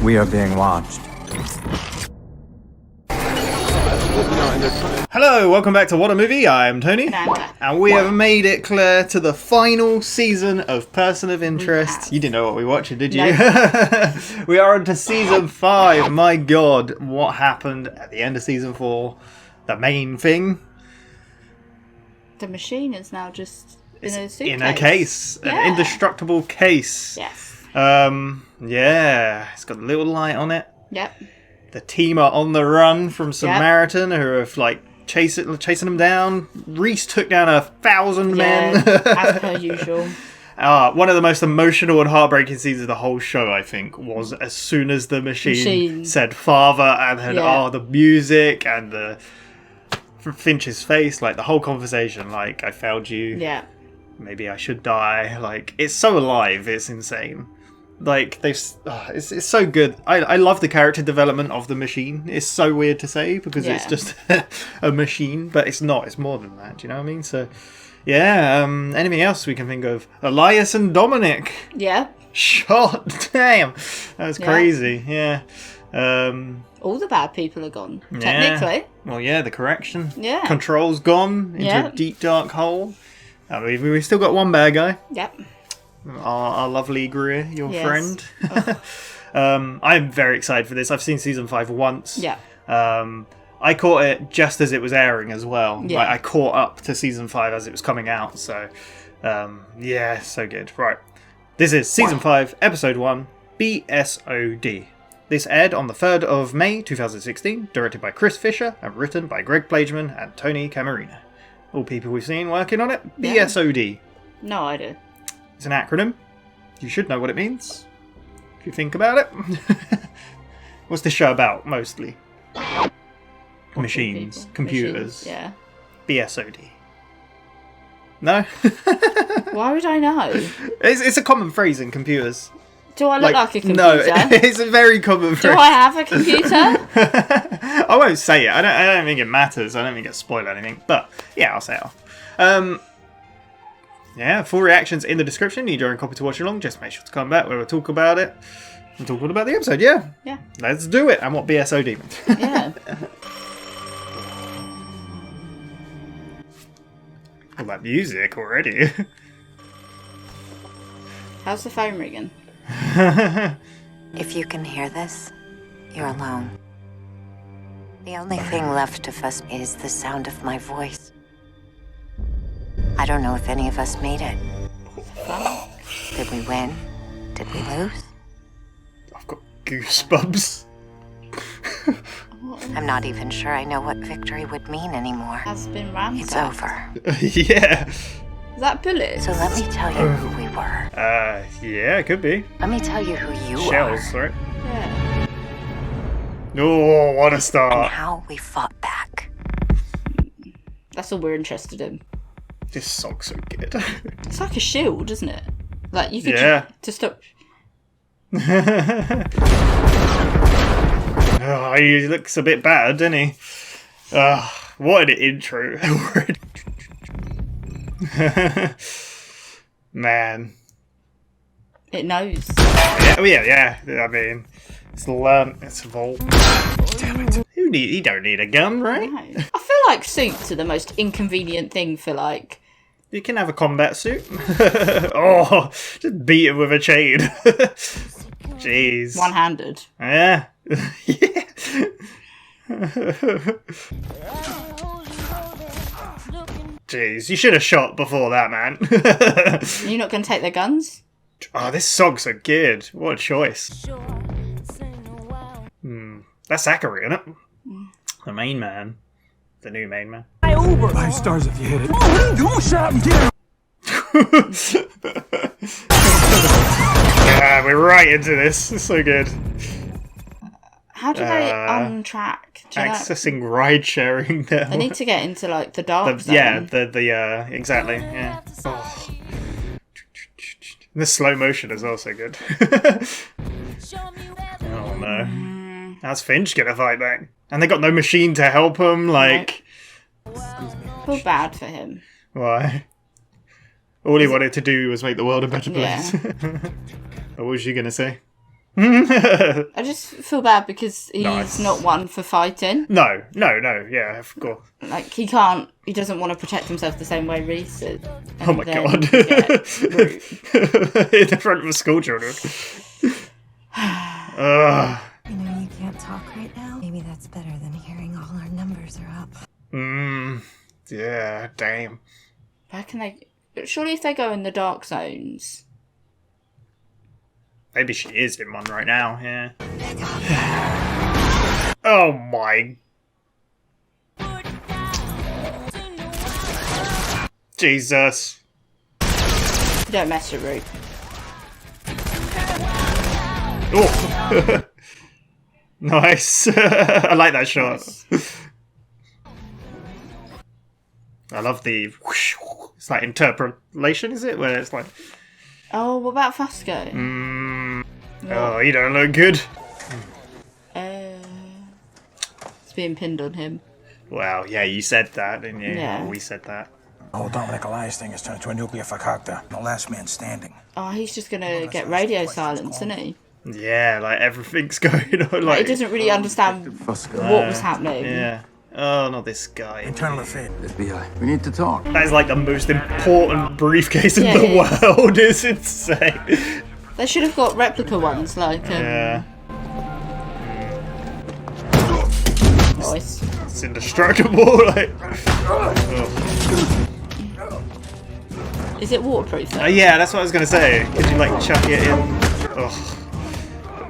We are being watched. Hello, welcome back to WhatAreMovie. I'm Tony, and we have made it, Claire, to the final season of Person of Interest. You didn't know what we were watching, did you? No. We are on to season 5. My God, what happened at the end of season 4? The main thing. The machine is now just in a suitcase. In a case, an indestructible case. Yes. Yeah, it's got a little light on it. Yep. The team are on the run from Samaritan, who are like chasing them down. Reese took down 1,000 men. As per usual. One of the most emotional and heartbreaking scenes of the whole show, I think, was as soon as the machine said father, and then the music and the Finch's face, like the whole conversation, like, I failed you. Yeah. Maybe I should die. Like, it's so alive, it's insane. Like, it's so good. I love the character development of the machine. It's so weird to say because it's just a machine, but it's not. It's more than that. Do you know what I mean? So, yeah. Anything else we can think of? Elias and Dominic. Yeah. Shot. Damn. That was crazy. Yeah. All the bad people are gone, technically. Well, yeah, the correction. Yeah. Control's gone into a deep, dark hole. We've still got one bad guy. Yep. Our lovely Greer, your friend. I'm very excited for this. I've seen season 5 once. Yeah. I caught it just as it was airing as well. Yeah. Like, I caught up to season 5 as it was coming out. So, so good. Right. This is season 5, episode 1, B.S.O.D. This aired on the 3rd of May 2016, directed by Chris Fisher and written by Greg Plageman and Tony Camerino. All people we've seen working on it. Yeah. B.S.O.D. No idea. It's an acronym. You should know what it means, if you think about it. What's this show about, mostly? Machines. Computers. Machines, yeah. B.S.O.D. No? Why would I know? It's a common phrase in computers. Do I look like a computer? No, it's a very common phrase. Do I have a computer? I won't say it. I don't think it matters. I don't think it spoil anything. But, yeah, I'll say it off. Full reactions in the description. Need your own copy to watch along. Just make sure to come back where we'll talk about it. And talk all about the episode, yeah. Let's do it. And what B.S.O.D means. Yeah. All that music already. How's the phone ringing? If you can hear this, you're alone. The only thing left of us is the sound of my voice. I don't know if any of us made it. Did we win? Did we lose? I've got goosebumps. I'm not even sure I know what victory would mean anymore. Has been rammed. It's over. Yeah. Is that bullets? So let me tell you who we were. Yeah, it could be. Let me tell you who you Shells, are. right? Yeah. Oh, what a And start. how we fought back. That's all we're interested in. This song's so good. It's like a shield, isn't it? Like, you could to stop... Oh, he looks a bit bad, doesn't he? What an intro. Man. It knows. Yeah. I mean, it's learned. It's evolved. Damn it. You don't need a gun, right? No. I feel like suits are the most inconvenient thing for, like... You can have a combat suit. Oh, just beat him with a chain. Jeez. One-handed. Yeah. Yeah. Jeez, you should have shot before that, man. You're not going to take their guns? Oh, this song's so good. What a choice. That's Zachary, isn't it? The main man. The new main man. 5 stars if you hit it. Oh, what are you doing? Shut up and get it. Yeah, we're right into this. It's so good. How do they untrack? Do you know? Accessing ride sharing now. They need to get into, like, the dark zone. Yeah, exactly. Yeah. Oh. The slow motion is also good. Oh no. How's Finch gonna fight back? And they got no machine to help him, like... I feel bad for him. Why? All he wanted to do was make the world a better place. Yeah. What was she gonna say? I just feel bad because he's not one for fighting. No, yeah, of course. Like, he doesn't want to protect himself the same way Reese is. Oh my god. In the front of the school children. You know you can't talk right now? Maybe that's better than hearing all our numbers are up. Yeah, damn. How can they... Surely if they go in the dark zones... Maybe she is in one right now, yeah. Oh my... Jesus. You don't mess with Root. Oh. Nice. I like that shot. Nice. I love the whoosh, it's like interpolation, is it? Where it's like... Oh, what about Fusco? Oh, you don't look good. It's being pinned on him. Well, yeah, you said that, didn't you? Yeah. Oh, we said that. The whole Dominic Elias thing has turned into a nuclear fakakta. The last man standing. Oh, he's just gonna get radio silence, isn't he? Yeah, like everything's going on. Like, he doesn't really understand what was happening. Yeah. Oh, not this guy. Internal affairs. FBI. We need to talk. That is like the most important briefcase in the world. It's insane. They should have got replica ones, like. Yeah. Nice. It's indestructible. Like. Oh. Is it waterproof though? Yeah, that's what I was gonna say. Could you like chuck it in? Oh.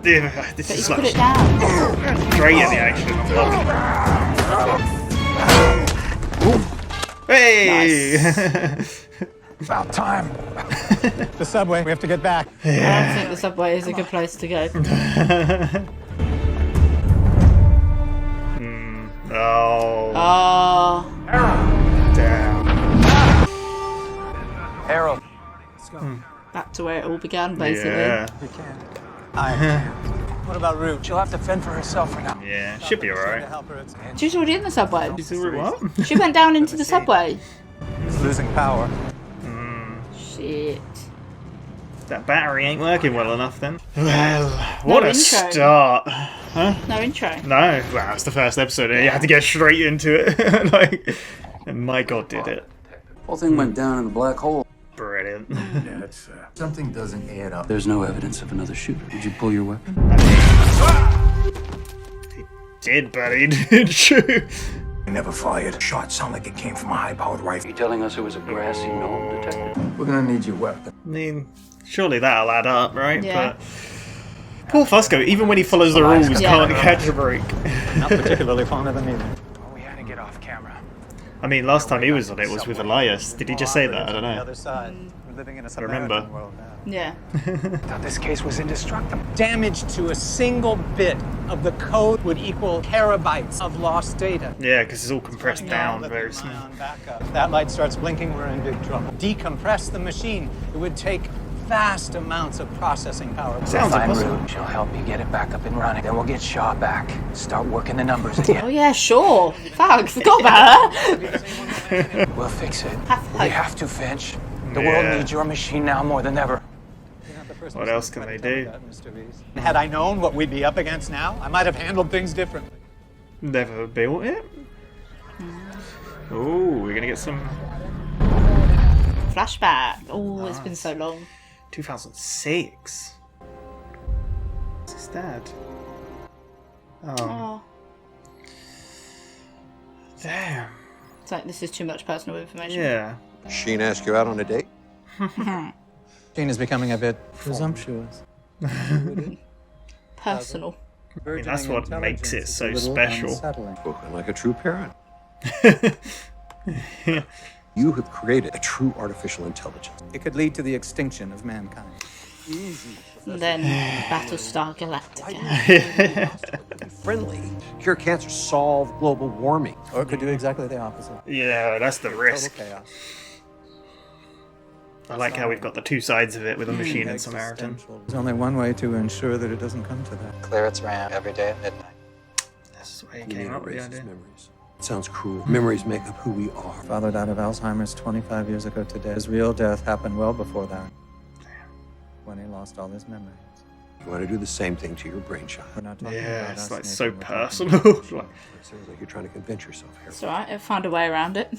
Yeah, this But is you like put it down. straight in the action. Hey! Nice. About time. The subway. We have to get back. I don't think the subway is a good place to go. Oh. Oh. Damn. Harold. Back to where it all began, basically. Yeah. We can. What about Root? She'll have to fend for herself for now. Yeah, should be alright. She's already in the subway. She's already what? She went down into the subway. He's losing power. Shit. That battery ain't working well enough then. Well, what a intro. start. Huh? No intro. No, well, it's the first episode. You had to get straight into it. Like, and my god, did it. Whole thing went down in a black hole. Brilliant. Yeah, it's Something doesn't add up. There's no evidence of another shooter. Did you pull your weapon? He did, but he didn't shoot. He never fired. Shot sound like it came from a high-powered rifle. You telling us it was a grassy knoll, detective? We're gonna need your weapon. I mean, surely that'll add up, right? Yeah. But poor Fusco, even when he follows the rules, can't catch a break. Not particularly fond of him either. We had to get off camera. I mean, last time he was on it was with Elias. Did he just say that? I don't know. Other side. We're living in a remember. world now. Yeah. Thought this case was indestructible. Damage to a single bit of the code would equal terabytes of lost data. Yeah, because it's all compressed down very small. If that light starts blinking, we're in big trouble. Decompress the machine. It would take vast amounts of processing power. Sounds impossible. She'll help you get it back up and running. Then we'll get Shaw back. Start working the numbers again. Oh yeah, sure. Fuck, forgot about her. We'll fix it. Have We hope. have to, Finch. The Yeah. world needs your machine now more than ever. What else can they do? Had I known what we'd be up against now, I might have handled things differently. Never built it. Oh, we're gonna get some Flashback. Oh, it's been so long. 2006. What's his dad? Oh, Oh. damn. It's like, this is too much personal information. Yeah. Sheen asked you out on a date? Sheen is becoming a bit presumptuous. Personal. I mean, that's what makes it so special. Spoken like a true parent. You have created a true artificial intelligence. It could lead to the extinction of mankind. And then Battlestar Galactica. Friendly. Cure cancer, solve global warming. Or it could do exactly the opposite. Yeah, that's the risk. Total chaos. I like how we've got the two sides of it with a machine and Samaritan. There's only one way to ensure that it doesn't come to that. Clear its RAM every day at midnight. That's why he We need came to up with the erase his idea. memories. It sounds cruel. Memories make up who we are. Father died of Alzheimer's 25 years ago today. His real death happened well before that. When he lost all his memories. You want to do the same thing to your brainchild. We're not talking Yeah, about it's us, like Nathan. so We're talking personal. It sounds like you're trying to convince yourself here. It's alright, I'll find a way around it.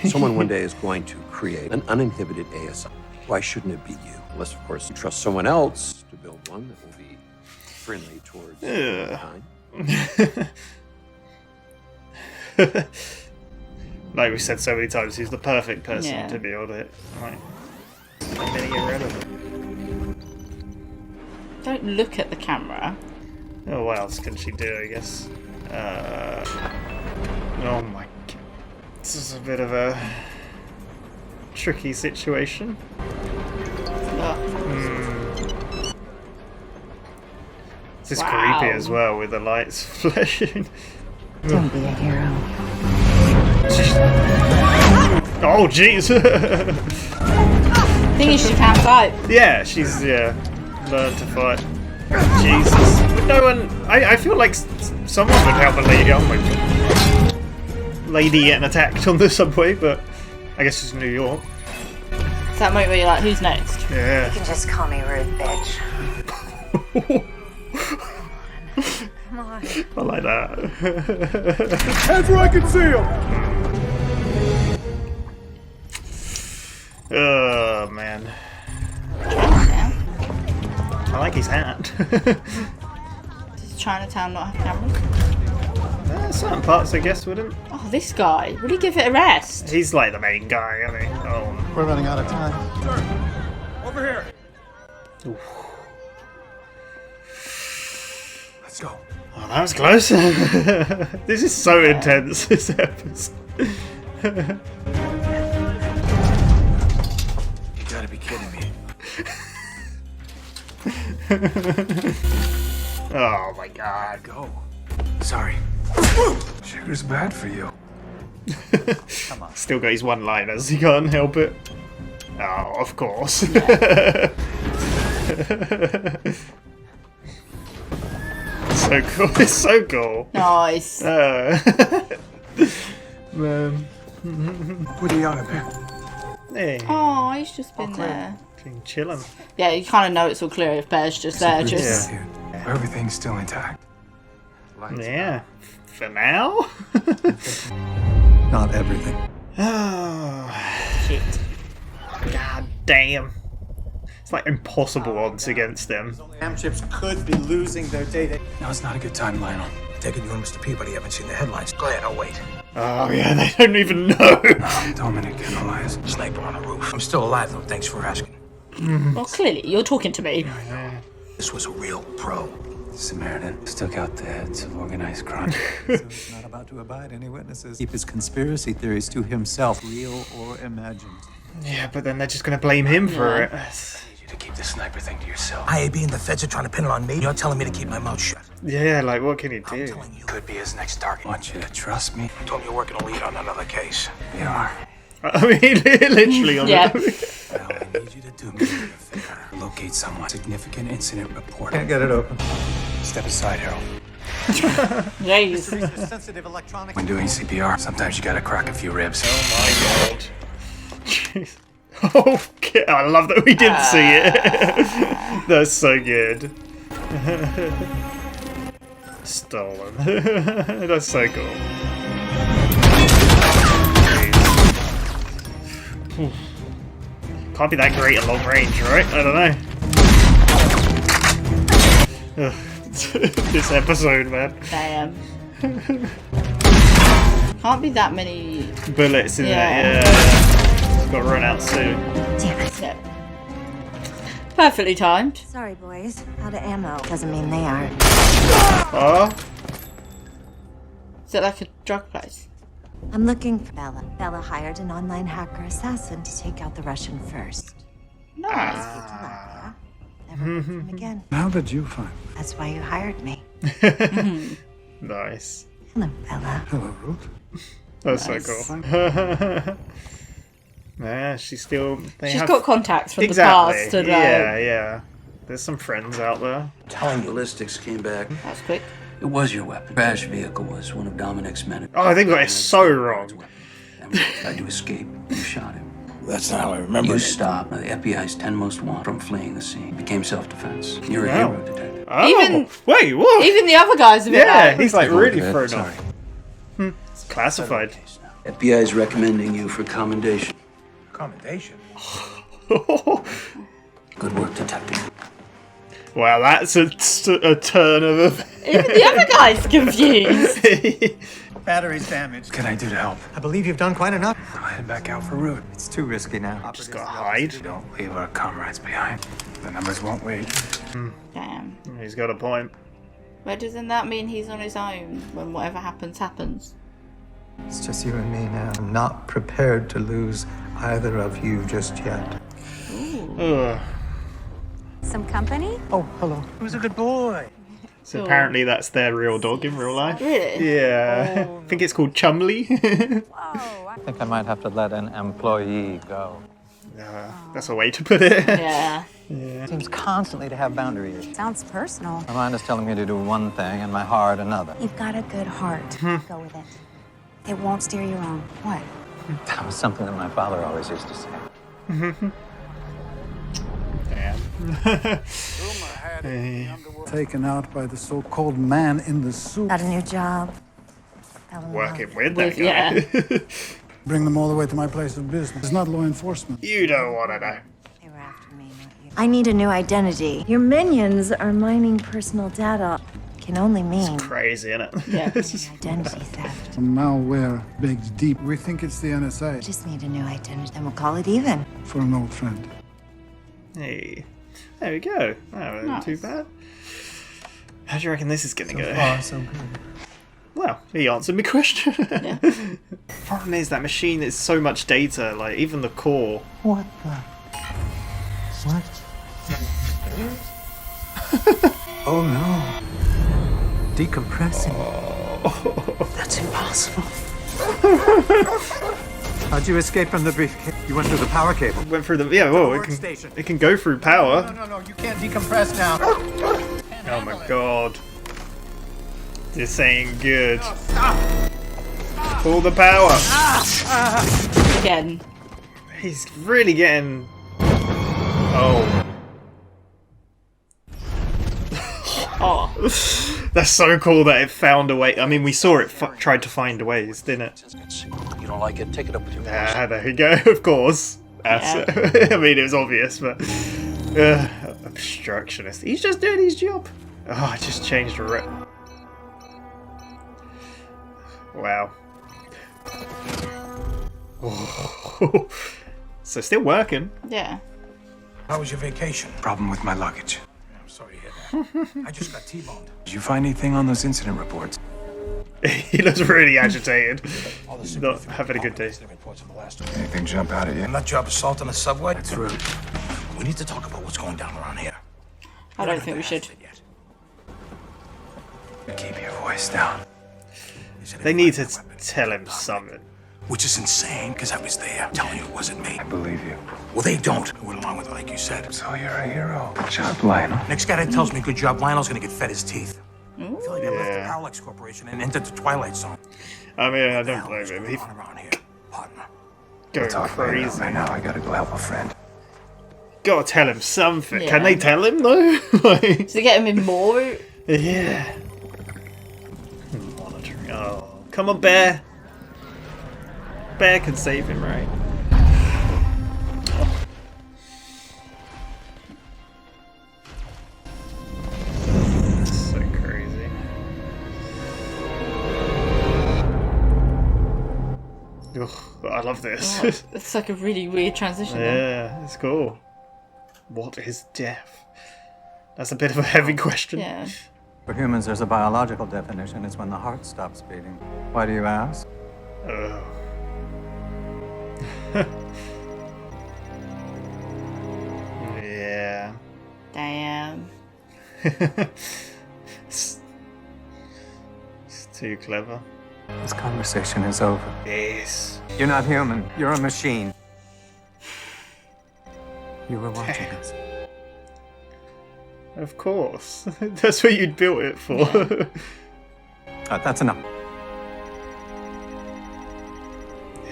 Someone one day is going to create an uninhibited ASI. Why shouldn't it be you? Unless, of course, you trust someone else to build one that will be friendly towards mankind. Like we said so many times, he's the perfect person Yeah. to build it. Like, really irrelevant. Don't look at the camera. Oh, what else can she do, I guess? Oh my god. This is a bit of a tricky situation. This is Wow. creepy as well with the lights flashing. Don't be a hero. Oh jeez! Thing is, she can't fight. Yeah, she's learned to fight. Jesus. But no one. I feel like someone would help a lady. Oh my god. Lady getting attacked on the subway, but I guess it's New York. It's that moment where you're like, who's next? Yeah. You can just call me rude, bitch. Come on. I like that. Heads where I can see him! Oh man. I like his hat. Does Chinatown not have cameras? Certain parts, I guess, wouldn't. Oh, this guy. Would he give it a rest? He's like the main guy, isn't he? Oh. We're running out of time. Sir, over here. Let's go. Oh, that was close. This is so intense, this episode. You gotta be kidding me. Oh my god. Go. Sorry. Sugar's bad for you. Come on. Still got his one-liners, he can't help it. Oh, of course. So cool, it's so cool. Nice. Man. What are you on about? Hey, Oh, he's just been there. been chilling. Yeah, you kind of know it's all clear if Bear's just there. Just Yeah. Everything's still intact. Lights Yeah, for now. Not everything. Oh, shit. god damn. It's like impossible odds against them. Ham chips could be losing their data. Now it's not a good time, Lionel. Taking you and Mr. Peabody haven't seen the headlines. Go ahead, I'll wait. Oh yeah, they don't even know. Dominic and Elias. Sniper on the roof. I'm still alive, though. Thanks for asking. Well, clearly, you're talking to me. This was a real pro. Samaritan stuck out the heads of organized crime. So he's not about to abide any witnesses. Keep his conspiracy theories to himself, real or imagined. Yeah, but then they're just gonna blame him for it. I need you to keep the sniper thing to yourself. IAB and the feds are trying to pin it on me. You're telling me to keep my mouth shut. Yeah, like what can he I'm do? telling you. Could be his next target. I want you to trust me. Told me you're working a lead on another case. We are. I mean, literally on Yeah. Well, I need you to do me a favor. Locate someone. Significant incident report. Can't get it open. Step aside, Harold. Jeez. Sensitive electronic. When doing CPR, sometimes you gotta crack a few ribs. Oh my god. Jeez. Okay, I love that we didn't see it. That's so good. Stolen. That's so cool. Jeez. Can't be that great at long range, right? I don't know. Ugh. This episode, man. Damn. Can't be that many. Bullets in Yeah. there, yeah. It's got to run out soon. Damn it. Yeah. Perfectly timed. Sorry, boys. Out of ammo. Doesn't mean they aren't. Oh? Is it like a drug place? I'm looking for Bella. Bella hired an online hacker assassin to take out the Russian first. Nice. Tilapia. Never heard from him again. How did you find? That's why you hired me. Nice. Hello, Bella. Hello, Ruth. That's Nice. so cool. Yeah, she's still. She's got contacts from exactly. the past. And, Yeah. There's some friends out there. Telling ballistics came back. That's quick. It was your weapon. Crash vehicle was one of Dominic's men. Oh, they got it so wrong. And when he tried to escape, you shot him. That's not how I remember You it. stopped the FBI's 10 most wanted from fleeing the scene. Became self-defense. You're a Wow. hero, detective. Oh, Even- wait, what? Even the other guy's a bit Yeah, like, he's like Take a look really at it. thrown Sorry. off. It's classified. Case now. FBI's recommending you for commendation. Commendation. Good work, detective. Wow, that's a turn of events. even the other guy's confused. Battery's damaged. What can I do to help? I believe you've done quite enough. I'll head back out for route. It's too risky now. Just gotta hide. Don't leave our comrades behind. The numbers won't wait. Damn. He's got a point. But doesn't that mean he's on his own when whatever happens, happens? It's just you and me now. I'm not prepared to lose either of you just yet. Ugh. Some company? Oh, hello. Who's a good boy? So apparently that's their real dog in real life. Really? Yeah. I think it's called Chumley. I think I might have to let an employee go. That's a way to put it. Yeah. Seems constantly to have boundary issues. Sounds personal. My mind is telling me to do one thing and my heart another. You've got a good heart. Go with it. It won't steer you wrong. What? That was something that my father always used to say. Taken out by the so-called man in the suit. Got a new job. Working with that guy. Yeah. Bring them all the way to my place of business. It's not law enforcement. You don't want to know. They were after me, not you. I need a new identity. Your minions are mining personal data. Can only mean Crazy, isn't it? Yeah. identity theft. Malware baked deep. We think it's the NSA. Just need a new identity, then we'll call it even. For an old friend. Hey. There we go. That wasn't Nice. too bad. How do you reckon this is going to go? Far, so good. Well, he answered my question. Problem is, that machine is so much data, like, even the core. What the? What? Oh no. Decompressing. That's impossible. How'd you escape from the briefcase? You went through the power cable. Went through the... Yeah, whoa, it can go through power. No, you can't decompress now. Oh my god. This ain't good. Pull the power. Again. He's really getting... Oh. Oh. That's so cool that it found a way. I mean, we saw it tried to find ways, didn't it? You don't like it? Take it up with your boss. Ah, there we go, of course. I mean, it was obvious, but... obstructionist. He's just doing his job. Oh, I just changed the rep. Wow. Oh. So still working. Yeah. How was your vacation? Problem with my luggage. I'm sorry to hear that. I just got T-boned. Did you find anything on those incident reports? He looks really agitated. All the He's not having a good day. reports of the last Anything jump out at you? Nut job assault on the subway? That's rude. We need to talk about what's going down around here. I don't think we should. Keep your voice down. They need to tell him something. Which is insane, because I was there. I'm telling you, it wasn't me. I believe you. Well, they don't. I went along with it, like you said. So you're a hero. Good job, Lionel. Next guy that tells me good job, Lionel's gonna get fed his teeth. I feel like I left the Yeah. Parallax Corporation and entered the Twilight Zone. I mean, I don't blame him. He's Going on around here, partner. going Talk later. crazy. Right now, I gotta go help a friend. Gotta tell him something. Yeah. Can they tell him though? Like, To get him in more. yeah. Monitoring. Oh, come on, Bear. Bear can save him, right? So crazy. Ugh, I love this. Oh, it's like a really weird transition. Then. Yeah, it's cool. What is death? That's a bit of a heavy question. Yeah. For humans, there's a biological definition. It's when the heart stops beating. Why do you ask? Oh. Yeah. Damn. It's too clever. This conversation is over. Yes. You're not human. You're a machine. You were watching us. Of course. That's what you'd built it for. That's enough.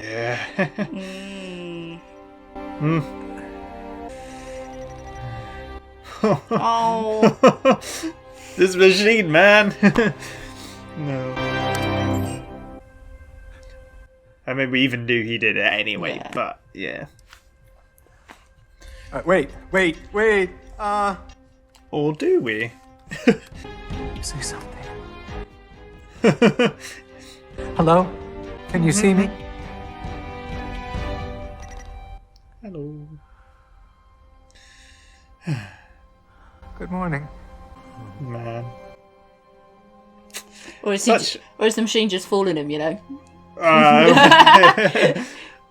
Yeah. Oh. This machine, man. No. I mean, we even knew he did it anyway, Yeah. but yeah. Wait. Or do we? Say something. Hello? Can you see me? Hello. Good morning. Man. Or is, Such- or is the machine just fooling him, you know?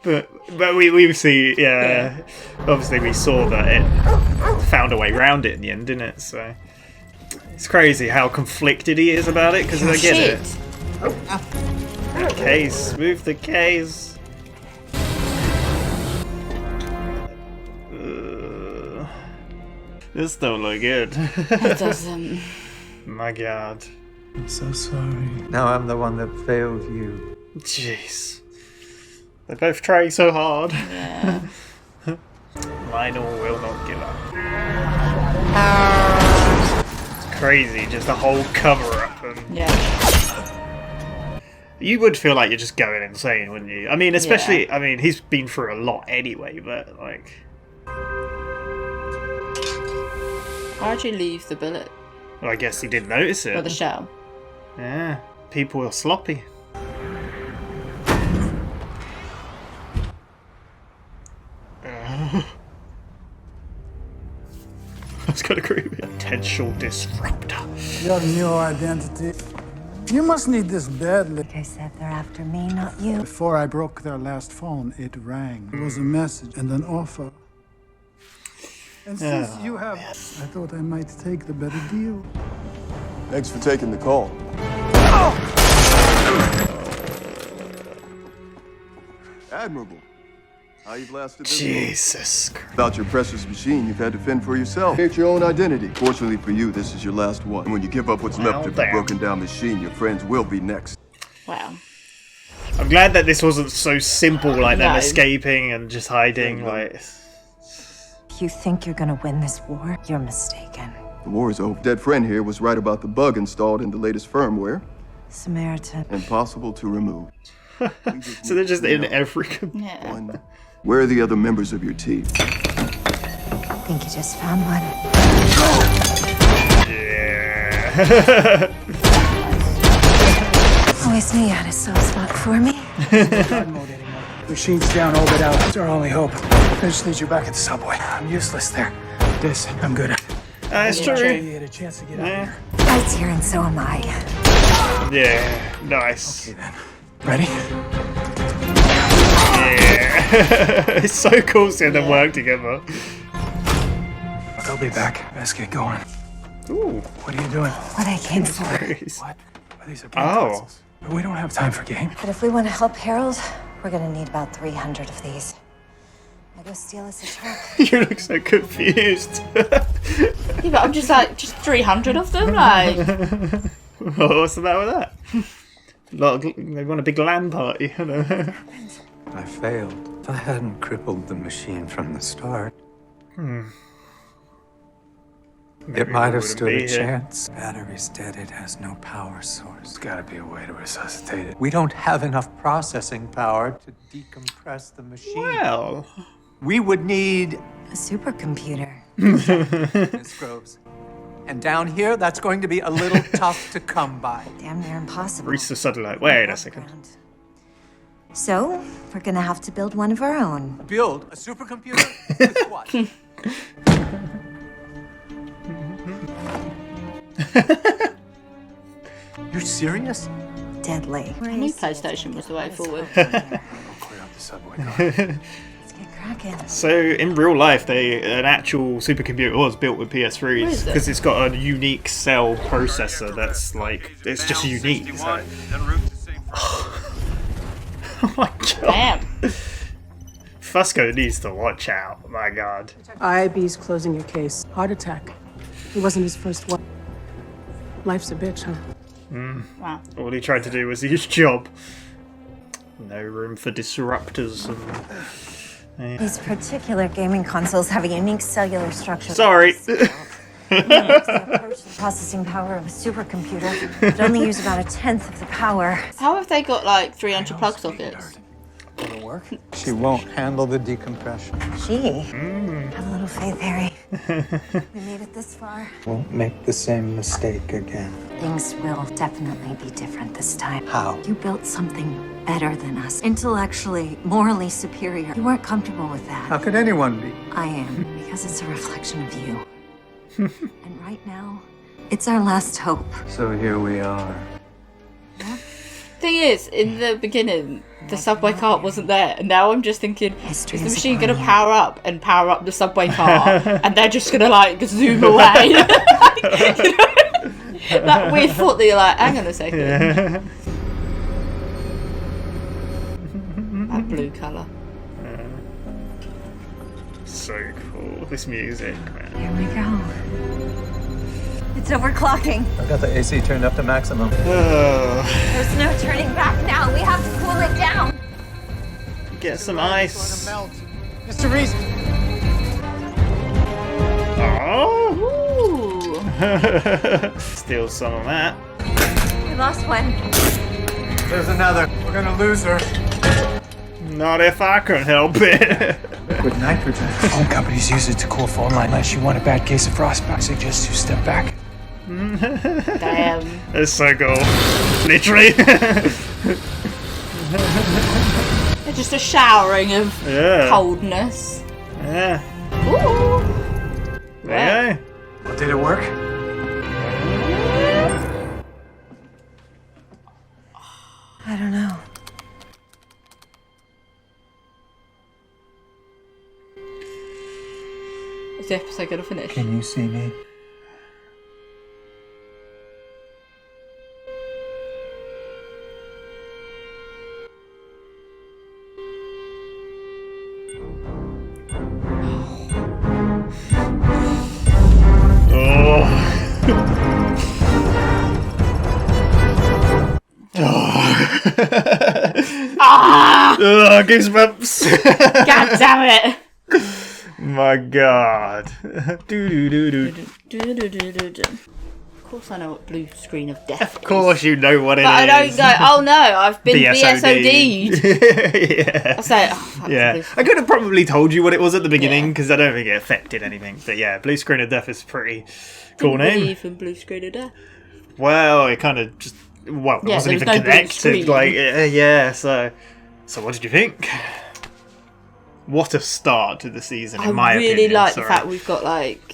But we see, yeah. Obviously, we saw that it found a way around it in the end, didn't it? So it's crazy how conflicted he is about it because I get it. The case, move the case. This don't look good. It doesn't. My God. I'm so sorry. Now I'm the one that failed you. Jeez. They're both trying so hard. Yeah. Lionel will not give up. It's crazy, just the whole cover-up. And Yeah. you would feel like you're just going insane, wouldn't you? I mean, especially, I mean, he's been through a lot anyway, but, like... Why'd you leave the bullet? Well, I guess he didn't notice it. Or the shell? Yeah, people are sloppy. That's kind of creepy. Potential disruptor. Your new identity. You must need this badly. Like I said, they're after me, not you. Before I broke their last phone, it rang. It was a message and an offer. And since you have, I thought I might take the better deal. Thanks for taking the call. Admirable. How you've lasted this long. Jesus Christ. Without your precious machine, you've had to fend for yourself. Create your own identity. Fortunately for you, this is your last one. And when you give up what's left of the broken down machine, your friends will be next. Wow. I'm glad that this wasn't so simple, like them No. escaping and just hiding, like... If you think you're gonna win this war, you're mistaken. The war is over. Dead friend here was right about the bug installed in the latest firmware. Samaritan. Impossible to remove. So they're just in every... Yeah. Where are the other members of your team? I think you just found one. Yeah. Always knew you had a soft spot for me. God mode anymore. Machine's down, orbit out. It's our only hope. I just need you back at the subway. I'm useless there. This, I'm good at. It's true. You had a chance to get out here. Fight's here and so am I. Yeah, nice. Okay then. Ready? Yeah. It's so cool seeing them work together. I'll be back. Let's get going. Ooh. What are you doing? What I came for. What? Well, these are game Oh. puzzles. But we don't have time for game. But if we want to help Harold, we're gonna need about 300 of these. I'll go steal us a truck. You look so confused. Yeah, but I'm just like, just 300 of them? Like, What's the matter with that? They want a big LAN party, you know. I failed. If I hadn't crippled the machine from the start, it might have stood a chance. Battery's dead. It has no power source. There's gotta be a way to resuscitate it. We don't have enough processing power to decompress the machine. Well, We would need A supercomputer. Miss Groves. And down here, that's going to be a little tough to come by. Damn near impossible. Reese is suddenly like, wait a second. So, we're gonna have to build one of our own. Build a supercomputer? With what? You're serious? Deadly. I knew PlayStation was the way forward. Clear out the subway car. Let's get cracking. So in real life, an actual supercomputer was built with Where is PS3s it? because it's got a unique cell processor that's like it's just unique. So. Oh my god! Damn. Fusco needs to watch out. My god. IIB's closing your case. Heart attack. It wasn't his first one. Life's a bitch, huh? Wow. All he tried to do was his job. No room for disruptors and These particular gaming consoles have a unique cellular structure. Sorry. The processing power of a supercomputer, but only use about 1/10 of the power. How have they got like 300 plug sockets? Will it work? She won't handle the decompression. Gee, have a little faith, Harry. We made it this far. Won't make the same mistake again. Things will definitely be different this time. How? You built something better than us. Intellectually, morally superior. You weren't comfortable with that. How could anyone be? I am, because it's a reflection of you. And right now, it's our last hope. So here we are. Thing is, in the beginning, the subway cart wasn't there, and now I'm just thinking, is the machine gonna power up the subway cart, and they're just gonna like zoom away? That weird thought that you're like, hang on a second. Yeah. That blue colour. So cool. This music, man. Here we go. It's overclocking. I've got the AC turned up to maximum. There's no turning back now. We have to cool it down. Get some ice. Mr. Reese. Oh. Steal some of that. We lost one. There's another. We're gonna lose her. Not if I can help it. Liquid nitrogen. Phone companies use it to cool phone line unless you want a bad case of frostbite. I suggest you step back. Damn. It's so cool. Literally. It's just a showering of coldness. Yeah. Ooh. There you go. Well, did it work? I don't know. Is the episode gonna finish? Can you see me? Goosebumps. God damn it. My God. Of course I know what blue screen of death is. Of course you know what it is. But I don't go, oh no, I've been B.S.O.D. B.S.O.D'd. Yeah. I say, oh, yeah. I could have probably told you what it was at the beginning because I don't think it affected anything. But yeah, blue screen of death is a pretty cool name. Even blue screen of death. Well, it kind of just, it wasn't even connected. Like, yeah, so what did you think? What a start to the season, in my opinion. I really like the fact we've got like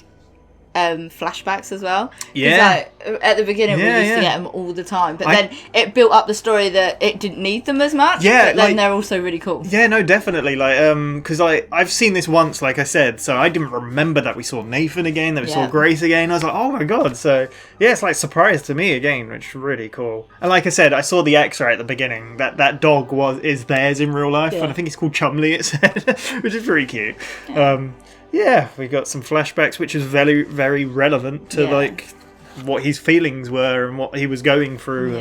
flashbacks as well. Yeah. Like, at the beginning we used to get them all the time, but then it built up the story that it didn't need them as much. Yeah, but then they're also really cool. Yeah, no, definitely. Like, because I've seen this once, like I said, so I didn't remember that we saw Nathan again, that we saw Grace again. I was like, oh my god. So yeah, it's like surprise to me again, which is really cool. And like I said, I saw the X-ray at the beginning. That dog is theirs in real life, and I think it's called Chumley. It said, which is pretty cute. Yeah, we got some flashbacks, which is very, very relevant to like what his feelings were and what he was going through.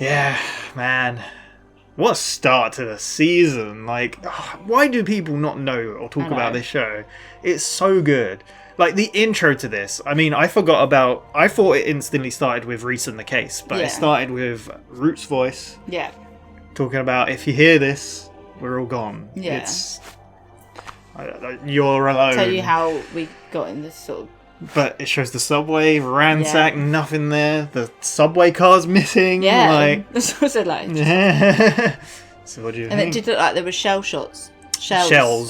Yeah, man, what a start to the season! Like, why do people not know or talk about this show? It's so good. Like the intro to this. I mean, I thought it instantly started with Reese and the case, but it started with Root's voice. Yeah. Talking about if you hear this, we're all gone. Yeah. It's you're alone. Tell you how we got in this sort of. But it shows the subway ransacked, nothing there. The subway car's missing. Yeah, like that's also like. So what do you think? And it did look like there were shells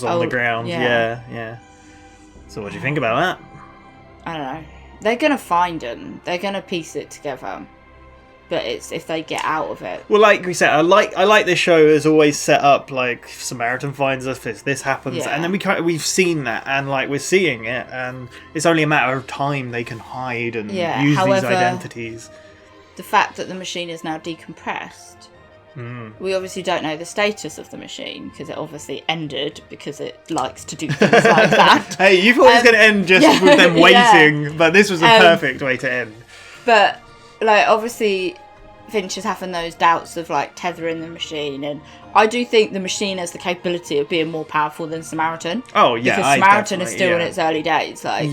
on the ground. Yeah. So what do you think about that? I don't know. They're gonna find them. They're gonna piece it together. But it's if they get out of it. Well, like we said, I like this show as always set up like Samaritan finds us, this happens, and then we've seen that, and like we're seeing it, and it's only a matter of time they can hide and use these identities. The fact that the machine is now decompressed, we obviously don't know the status of the machine because it obviously ended because it likes to do things like that. Hey, you thought it was going to end just with them waiting, but this was a perfect way to end. But like obviously Finch is having those doubts of like tethering the machine, and I do think the machine has the capability of being more powerful than Samaritan. Oh yeah, because Samaritan is still in its early days. Like,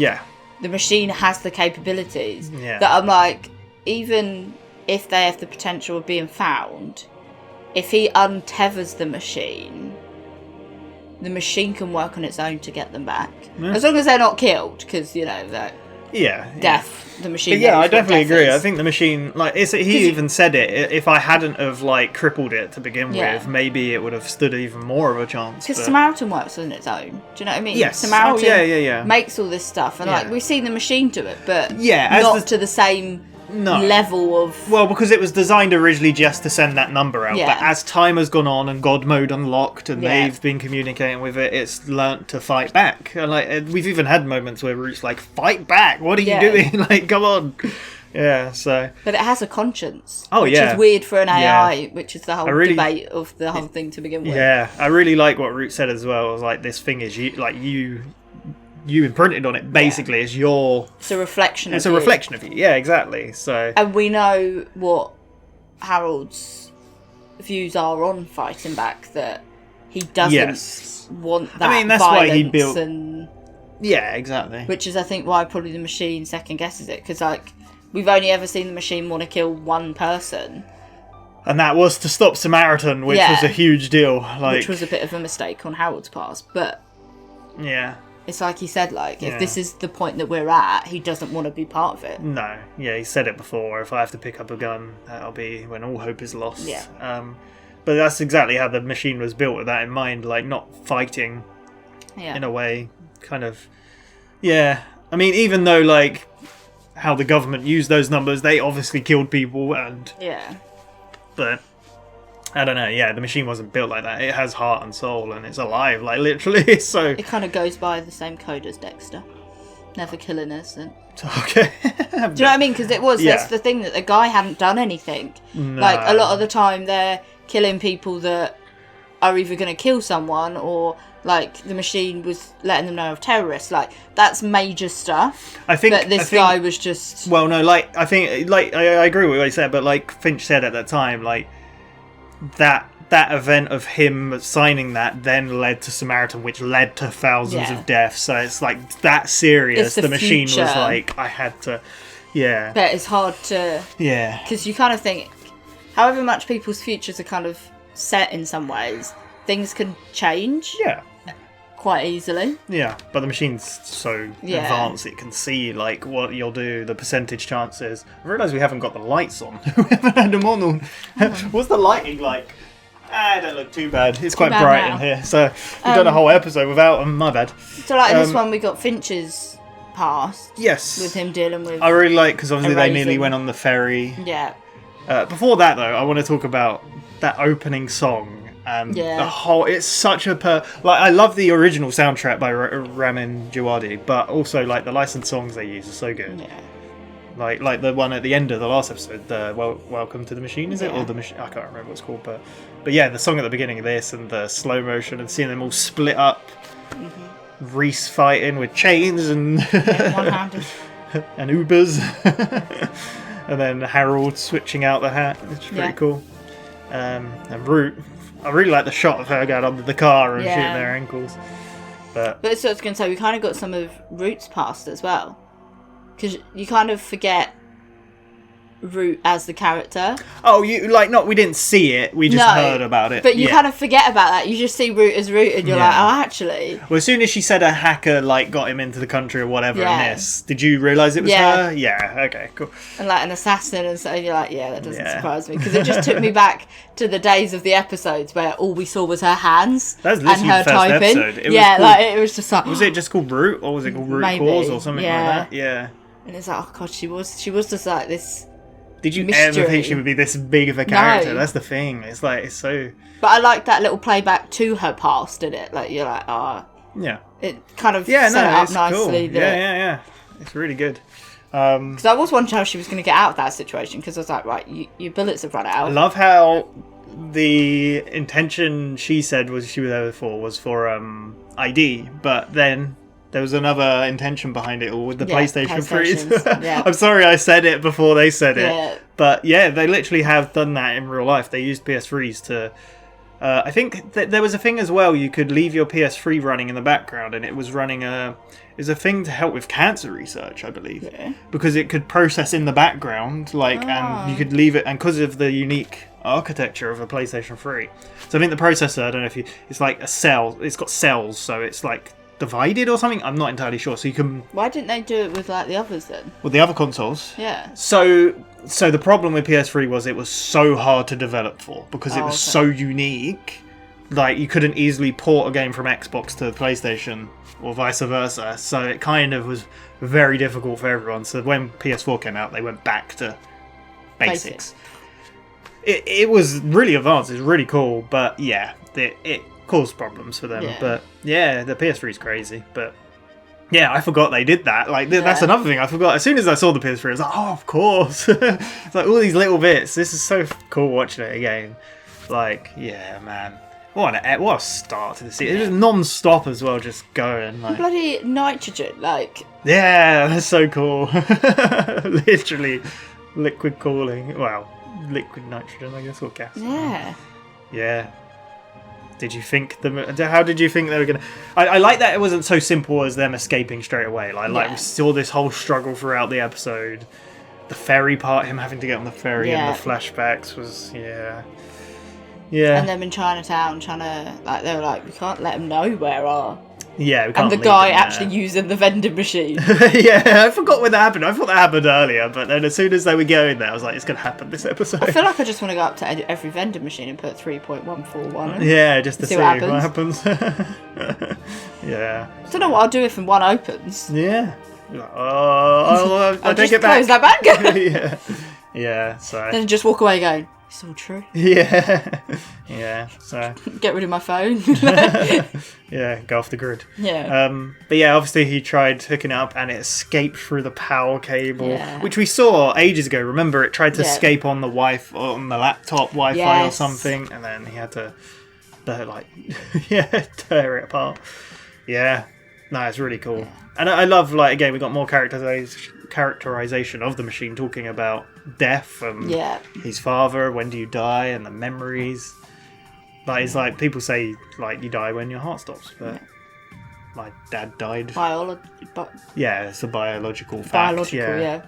the machine has the capabilities that I'm like, even if they have the potential of being found, if he untethers the machine can work on its own to get them back, as long as they're not killed, because you know that. Death. The machine. But yeah, I definitely agree. I think the machine, like, he even said it. If I hadn't have like crippled it to begin with, maybe it would have stood even more of a chance. Because Samaritan works on its own. Do you know what I mean? Yes. Samaritan makes all this stuff, and like we've seen the machine do it, but not to the same level of. Well, because it was designed originally just to send that number out, but as time has gone on and God mode unlocked, and they've been communicating with it, it's learnt to fight back. And like we've even had moments where Root's like, "Fight back! What are you doing? Like, come on!" Yeah. So. But it has a conscience. Which is weird for an AI, which is the whole debate of the whole thing to begin with. Yeah, I really like what Root said as well. It was like, this thing is you imprinted on it, basically. It's a reflection of you. Reflection of you, yeah, exactly. So, and we know what Harold's views are on fighting back, that he doesn't want that. I mean, that's why he built exactly, which is I think why probably the machine second guesses it, because like we've only ever seen the machine want to kill one person, and that was to stop Samaritan, which was a huge deal, like, which was a bit of a mistake on Harold's part, but it's like he said, like, if this is the point that we're at, he doesn't want to be part of it. No, he said it before. If I have to pick up a gun, that'll be when all hope is lost. Yeah. But that's exactly how the machine was built, with that in mind, like, not fighting in a way, kind of. Yeah. I mean, even though, like, how the government used those numbers, they obviously killed people, and. Yeah. But. I don't know, the machine wasn't built like that. It has heart and soul, and it's alive, like, literally, so... It kind of goes by the same code as Dexter. Never kill innocent. Okay. Do you know what I mean? Because that's the thing, that the guy hadn't done anything. No. Like, a lot of the time, they're killing people that are either going to kill someone, or, like, the machine was letting them know of terrorists. Like, that's major stuff. I think... But this guy was just... Well, no, like, I think, like, I agree with what you said, but, like Finch said at that time, like... that event of him signing that then led to Samaritan, which led to thousands of deaths. So it's like that serious. The machine was like, I had to, But it's hard to, because you kind of think, however much people's futures are kind of set in some ways, things can change. Quite easily. Yeah, but the machine's so advanced, it can see like what you'll do, the percentage chances. I realise we haven't got the lights on. We haven't had them on. What's the lighting like? It don't look too bad. It's quite bright in here. So we've done a whole episode without them. My bad. So like in this one, we got Finch's past. Yes. With him dealing with. I really like, because obviously they nearly went on the ferry. Yeah. Before that though, I want to talk about that opening song. The whole, it's such a like, I love the original soundtrack by Ramin Djawadi, but also like the licensed songs they use are so good. Like the one at the end of the last episode, the Welcome to the Machine, is it, or the machine? I can't remember what it's called, but yeah, the song at the beginning of this, and the slow motion, and seeing them all split up, Reese fighting with chains and one-handed and Ubers, and then Harold switching out the hat. It's pretty cool. And Root. I really like the shot of her going under the car and shooting their ankles. But so I was going to say, we kind of got some of Root's past as well. Because you kind of forget Root as the character. Oh, we didn't see it, we just heard about it. But you kind of forget about that. You just see Root as Root, and you're like, oh, actually. Well, as soon as she said a hacker like got him into the country or whatever in this, did you realise it was her? Yeah, okay, cool. And like an assassin, and so you're like, that doesn't surprise me, because it just took me back to the days of the episodes where all we saw was her hands and her typing. It was just like. Was it just called Root, or was it called Root Cause or something like that? Yeah. And it's like, oh god, she was just like this. Did you mystery. ever think she would be this big of a character? No. That's the thing. It's like, it's so... But I like that little playback to her past, in it. Like, you're like, Yeah. It kind of set it up nicely. Cool. Yeah. It's really good. Because I was wondering how she was going to get out of that situation, because I was like, right, your bullets have run out. I love how the intention she said she was there for was for ID, but then... There was another intention behind it all with the PlayStation 3s. Yeah. I'm sorry I said it before they said it. But yeah, they literally have done that in real life. They used PS3s to... I think there was a thing as well, you could leave your PS3 running in the background, and it was running a thing to help with cancer research, I believe. Yeah. Because it could process in the background, and you could leave it, and because of the unique architecture of a PlayStation 3. So I think the processor, I don't know if it's like a cell, it's got cells, so it's like divided or something. I'm not entirely sure. So you can... Why didn't they do it with like the others then? With the other consoles? Yeah. So the problem with PS3 was it was so hard to develop for, because it was so unique. Like, you couldn't easily port a game from Xbox to PlayStation or vice versa. So it kind of was very difficult for everyone. So when PS4 came out, they went back to basics. It was really advanced. It was really cool. But yeah, it caused problems for them. Yeah. But yeah, the PS3 is crazy. But yeah, I forgot they did that. Like, that's another thing I forgot. As soon as I saw the PS3, I was like, oh, of course. It's like all these little bits. This is so cool watching it again. Like, yeah, man. What a start to the season. It was non-stop as well, just going. Like... Bloody nitrogen, like... Yeah, that's so cool. Literally, liquid cooling. Well, liquid nitrogen, I guess, or gas. Yeah. Yeah. Did you think how did you think they were gonna... I like that it wasn't so simple as them escaping straight away. Like we saw this whole struggle throughout the episode. The ferry part, him having to get on the ferry, and the flashbacks was yeah. And them in Chinatown trying to, like, they were like, we can't let them know where our... Yeah, we can't. And the guy actually using the vending machine. Yeah, I forgot when that happened. I thought that happened earlier, but then as soon as they were going there, I was like, it's going to happen this episode. I feel like I just want to go up to every vending machine and put 3.141 in. Yeah, just to see what happens. Yeah. I don't know what I'll do if one opens. Yeah. I'll take it back. Close that back. Yeah, so... Then just walk away going, it's all true. Yeah, so... Get rid of my phone. Yeah, go off the grid. Yeah. But yeah, obviously he tried hooking it up and it escaped through the power cable, which we saw ages ago. Remember, it tried to escape on the on the laptop Wi-Fi or something, and then he had to, tear it apart. Yeah. No, it's really cool. Yeah. And I love, like, again, we got more characterization of the machine, talking about death and his father, when do you die, and the memories. Like, it's like, people say, like, you die when your heart stops, but my dad died. Yeah, it's a biological fact. Yeah.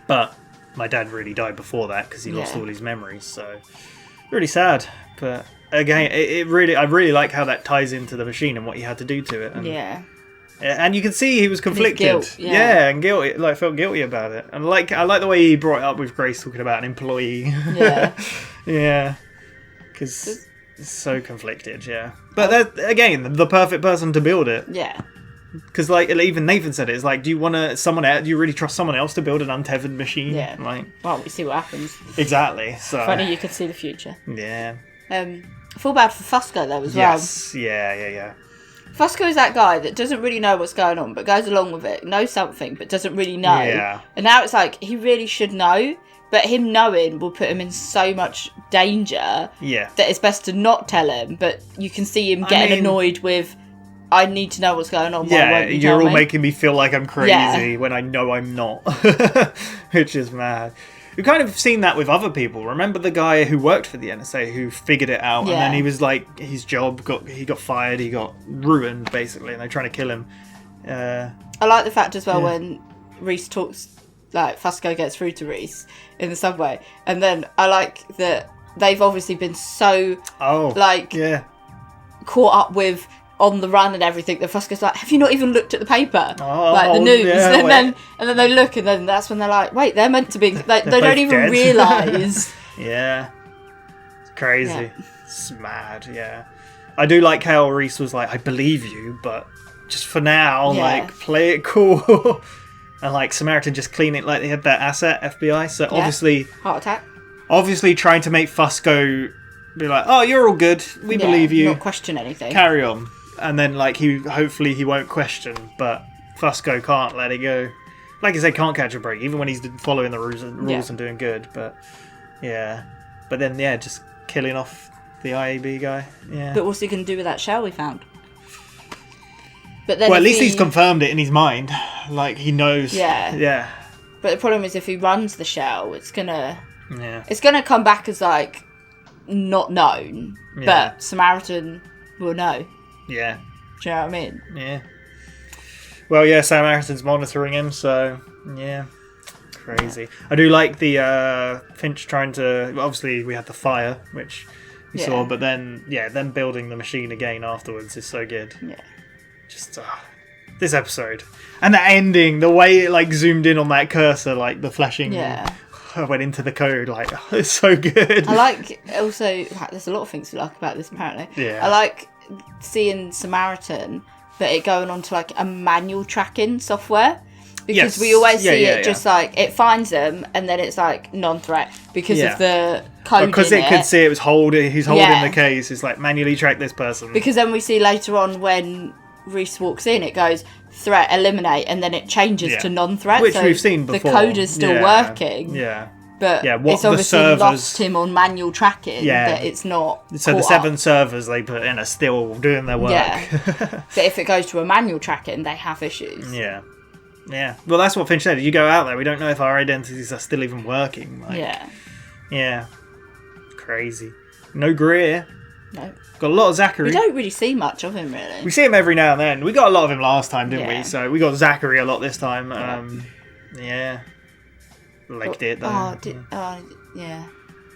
But my dad really died before that because he lost all his memories, so really sad. But again, I really like how that ties into the machine and what he had to do to it. And, and you can see he was conflicted. Guilt, and guilty, like, felt guilty about it. And I like the way he brought it up with Grace talking about an employee. Yeah. Because it's so conflicted, But again, the perfect person to build it. Yeah. Because, like, even Nathan said it. It's like, do you really trust someone else to build an untethered machine? Yeah. Like, well, we see what happens. Exactly. So funny you could see the future. Yeah. I feel bad for Fusco though as well. Yes. Yeah. Fusco is that guy that doesn't really know what's going on, but goes along with it, knows something, but doesn't really know. Yeah. And now it's like, he really should know, but him knowing will put him in so much danger that it's best to not tell him, but you can see him getting annoyed with, I need to know what's going on. Yeah, you're all making me feel like I'm crazy when I know I'm not. Which is mad. We've kind of seen that with other people. Remember the guy who worked for the NSA who figured it out, and then he was like, his job he got fired, he got ruined basically, and they're trying to kill him. I like the fact as well when Reese talks, like Fusco gets through to Reese in the subway, and then I like that they've obviously been so caught up with on the run and everything that Fusco's like, have you not even looked at the paper, like the news? And then they look, and then that's when they're like, wait, they're meant to be, like, they don't even realise. Yeah, it's crazy. It's mad. I do like how Reese was like, I believe you, but just for now, like, play it cool. And like Samaritan just clean it, like they had that asset FBI, so obviously heart attack, obviously trying to make Fusco be like, oh, you're all good, we believe you, not question anything, carry on. And then, like, hopefully he won't question, but Fusco can't let it go. Like I said, can't catch a break, even when he's following the rules and doing good. But then just killing off the IAB guy. Yeah. But what's he going to do with that shell we found? But then, well, at least he's confirmed it in his mind. Like, he knows. Yeah. But the problem is, if he runs the shell, it's gonna Yeah. It's going to come back as, like, not known, but Samaritan will know. Yeah. Do you know what I mean? Yeah. Well, yeah, Samaritan's monitoring him, so, yeah. Crazy. I do like the Finch trying to... Obviously, we had the fire, which we saw, but then, them building the machine again afterwards is so good. Yeah. Just, this episode. And the ending, the way it, like, zoomed in on that cursor, like, the flashing... went into the code, like, it's so good. I like, also, there's a lot of things to like about this, apparently. Yeah. I like seeing Samaritan, but it going on to, like, a manual tracking software. Because we always see it just, like, it finds them, and then it's, like, non-threat because of the code because in it could see it was he's holding the case, it's like, manually track this person. Because then we see later on when Reese walks in, it goes, threat, eliminate, and then it changes to non-threat. Which so we've seen before. The code is still working. Yeah. But what it's obviously lost him on manual tracking that it's not. So the 7 servers they put in are still doing their work. Yeah. But if it goes to a manual tracking, they have issues. Yeah. Yeah. Well, that's what Finch said. You go out there, we don't know if our identities are still even working. Like, yeah. Crazy. No Greer. No. Got a lot of Zachary. We don't really see much of him, really. We see him every now and then. We got a lot of him last time, didn't we? So we got Zachary a lot this time. Liked it, though. Yeah.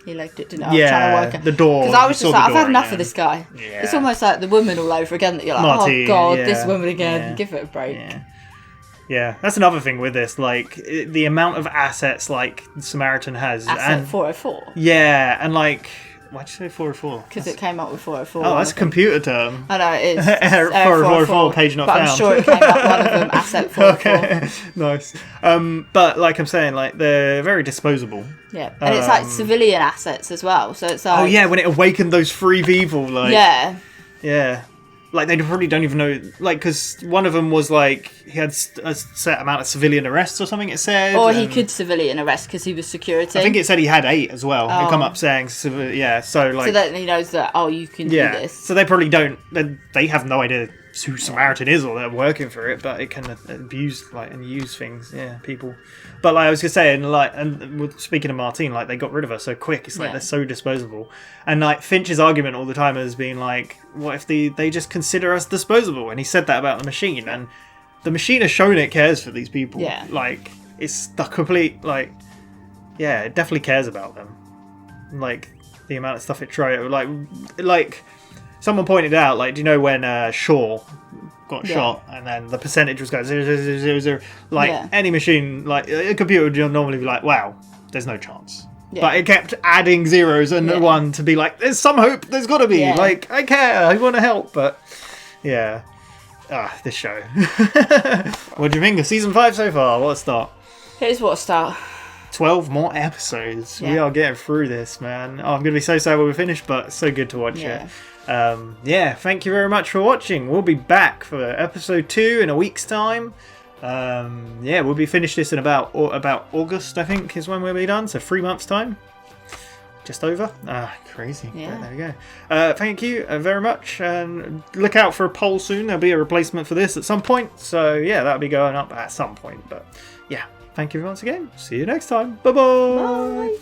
He liked it, didn't he? Yeah, trying to work it. the door. Because I was just like, I've had enough yeah. of this guy. Yeah. It's almost like the woman all over again that you're like, Martine, oh god, yeah. this woman again. Yeah. Give it a break. Yeah, that's another thing with this, like, the amount of assets, like, Samaritan has. Asset 404. Yeah, and, like, why'd you say 404? Because it came up with 404. Oh, that's a computer term. I know, it is. 404, page not but found. I'm sure it came up one of them, Asset 404. Okay, nice. But, like I'm saying, like, they're very disposable. Yeah, and it's, like, civilian assets as well, so it's like... Oh, yeah, when it awakened those 3 people, like... Yeah. Yeah. Like, they probably don't even know... Like, because one of them was, like... He had a set amount of civilian arrests or something, it said. Or he could civilian arrest because he was security. I think it said he had 8 as well. He come up saying... so, like... So that he knows that, you can do this. So they probably don't... They have no idea who Samaritan is or they're working for it, but it can abuse, like, and use things. Yeah, people... But like I was just saying, like, and speaking of Martine, like, they got rid of her so quick. It's like they're so disposable. And like Finch's argument all the time has been like, what if they just consider us disposable? And he said that about the machine, and the machine has shown it cares for these people. Yeah. Like, it's the complete, like, yeah, it definitely cares about them. Like the amount of stuff it tried, like someone pointed out, like, do you know when Shaw got shot and then the percentage was going 0.00000, like any machine, like a computer would normally be like, wow, there's no chance, but it kept adding zeros and 1 to be like, there's some hope, there's got to be, like, I care, I want to help. But this show. What do you think of season 5 so far? What a start. Here's what a start. 12 more episodes. We are getting through this, man. I'm gonna be so sad when we finish, but it's so good to watch it. Thank you very much for watching. We'll be back for episode 2 in a week's time. We'll be finished this in about August, I think, is when we'll be done. So 3 months time, just over. Crazy. Yeah. But there we go. Thank you very much, and look out for a poll soon. There'll be a replacement for this at some point. So yeah, that'll be going up at some point. But yeah, thank you once again. See you next time. Bye-bye. Bye.